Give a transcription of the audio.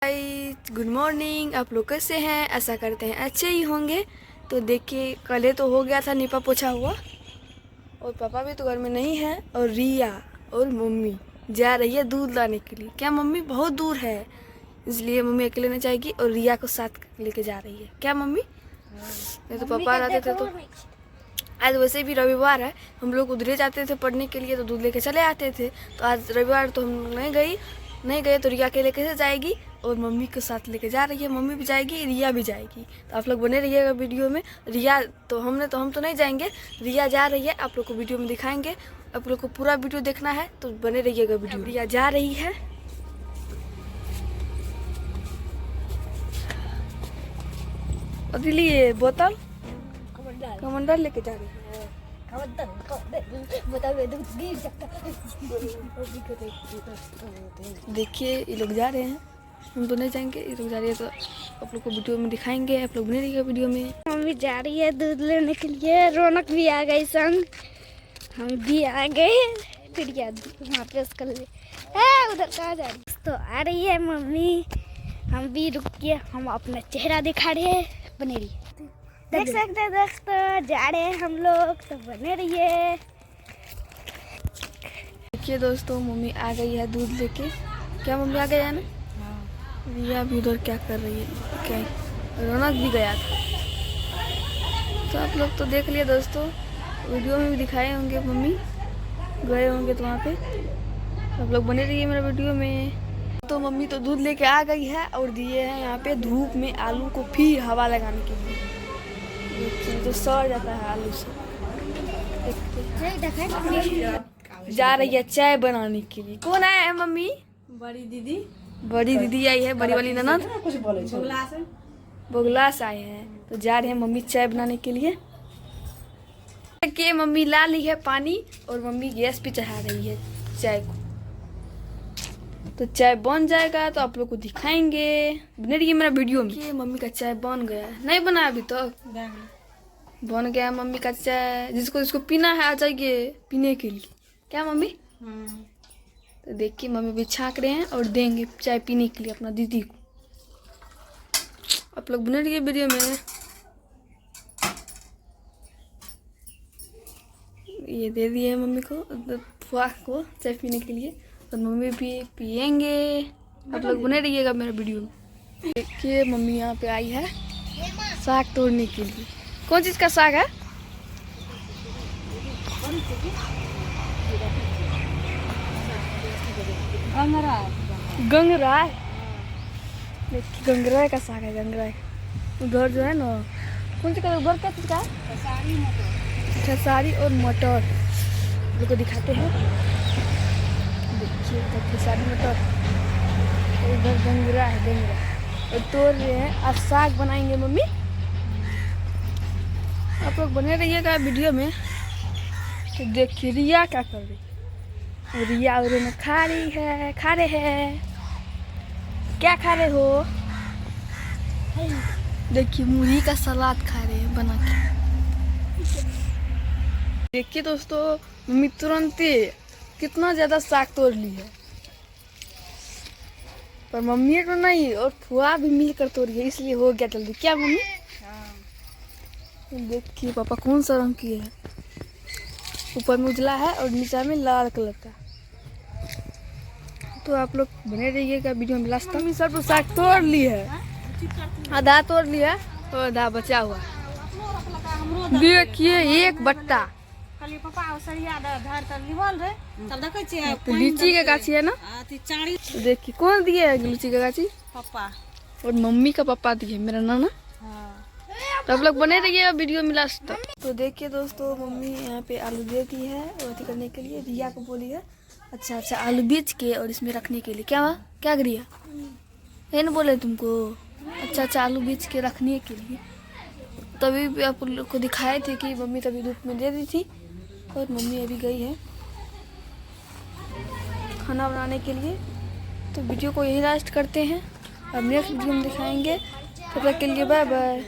Guys good morning. आप लोग कैसे हैं? ऐसा करते हैं अच्छे ही होंगे। तो देखिए कल तो हो गया था निपा पोछा हुआ और पापा भी तो घर में नहीं है और रिया और मम्मी जा रही है दूध लाने के लिए। क्या मम्मी? बहुत दूर है इसलिए मम्मी अकेले नहीं जाएगी और रिया को साथ लेके जा रही है। क्या मम्मी? नहीं तो पापा रहते थे तो आज वैसे भी रविवार है, हम लोग उधरे जाते थे पढ़ने के लिए तो दूध लेके चले आते थे। तो आज रविवार तो हम नहीं गए तो रिया अकेले कैसे जाएगी और मम्मी के साथ लेके जा रही है। मम्मी भी जाएगी, रिया भी जाएगी। तो आप लोग बने रहिएगा वीडियो में। रिया तो हम तो नहीं जाएंगे, रिया जा रही है, आप लोग को वीडियो में दिखाएंगे। आप लोग को पूरा वीडियो देखना है तो बने रहिएगा वीडियो। रिया जा रही है। और दिल्ली बोतल कमंडर लेके जा रही है। देखिए ये लोग जा रहे हैं, हम तो नहीं जाएंगे, ये लोग जा रहे हैं तो आप लोग को वीडियो में दिखाएंगे। आप लोग बने रहिएगा वीडियो में। मम्मी जा रही है दूध लेने के लिए, रौनक भी आ गई संग, हम भी आ गए। फिर याद वहाँ पे उसका उधर कहाँ जा रही तो आ रही है मम्मी। हम भी रुकिए, हम अपना चेहरा दिखा रहे हैं। बने रहिए, देख सकते हैं दोस्तों जा रहे हैं हम लोग, तो बने रहिए। देखिए दोस्तों मम्मी आ गई है दूध लेके। क्या मम्मी आ गई है ना? रिया भी उधर क्या कर रही है? क्या रौनक भी गया था तो आप लोग तो देख लिए दोस्तों, वीडियो में भी दिखाए होंगे। मम्मी गए होंगे तो वहाँ पे आप लोग बने रहिए मेरा वीडियो में। तो मम्मी तो दूध लेके आ गई है और दिए हैं यहाँ पे धूप में आलू को फिर हवा लगाने के लिए। तो सड़ जाता है आलू से। जा रही है चाय बनाने के लिए। कौन आया है मम्मी? बड़ी दीदी आई है, बड़ी वाली ननद बगला से आए हैं तो जा रहे हैं मम्मी चाय बनाने के लिए। के मम्मी ला ली है पानी और मम्मी गैस पे चढ़ा रही है चाय को। तो चाय बन जाएगा तो आप लोग को दिखाएंगे। बने रहिए मेरा वीडियो में। ये मम्मी का चाय बन गया है, नहीं बना अभी तक। बन गया मम्मी का चाय। जिसको पीना है आ जाइए पीने के लिए। क्या मम्मी? तो देखिए मम्मी भी छाक रहे हैं और देंगे चाय पीने के लिए अपना दीदी को। आप लोग बने रहिए वीडियो में। ये दे दिए मम्मी को, फुआ को चाय पीने के लिए और मम्मी भी पियेंगे। आप लोग बने रहिएगा मेरा वीडियो में। देखिए मम्मी यहाँ पे आई है साग तोड़ने के लिए। कौन चीज़ का साग है? गंगराय। देखिए गंगराय का साग है। गंगराय उधर जो है ना, कौन सी का उधर क्या चीज़ का है? खेसारी और मटर लोग को दिखाते हैं। देखिए उधर खेसारी मटर, उधर गंगरा है। गंगरा और तोड़ रहे हैं। आज साग बनाएंगे मम्मी। आप लोग बने रहिएगा वीडियो में। तो देखिए रिया क्या कर रही है। रिया और में खा रही है, खा रहे हैं। क्या खा रहे हो? देखिए मूली का सलाद खा रहे हैं बना के। देखिए दोस्तों मम्मी तुरंत कितना ज्यादा साग तोड़ ली है, पर मम्मी को नहीं और फुआ भी मिलकर तोड़ी है इसलिए हो गया जल्दी। क्या मम्मी? देखिए पापा कौन सा रंग की है, ऊपर में उजला है और नीचे में लाल कलर का। तो आप लोग बने रहिएगा वीडियो में लास्ट तक। सब तो साग तोड़ ली है, आधा तोड़ लिया और आधा बचा हुआ। देखिए एक बट्टा लीची के गाछी है ना। तो देखिए कौन दिए है लीची के गाछी? पापा और मम्मी का पापा दिए मेरा नाना। तो आप लोग बने रहिएगा वीडियो में लास्ट तक। तो देखिए दोस्तों मम्मी यहाँ पे आलू दे दी है रोटी करने के लिए। रिया को बोली है अच्छा आलू बीच के और इसमें रखने के लिए। क्या रिया ये ना बोले तुमको? अच्छा आलू बीच के रखने के लिए। तभी भी आप लोग को दिखाए थे कि मम्मी तभी धूप में दे दी थी और मम्मी अभी गई है खाना बनाने के लिए। तो वीडियो को यही लास्ट करते हैं, अब नेक्स्ट वीडियो में दिखाएंगे। तब तक के लिए बाय बाय।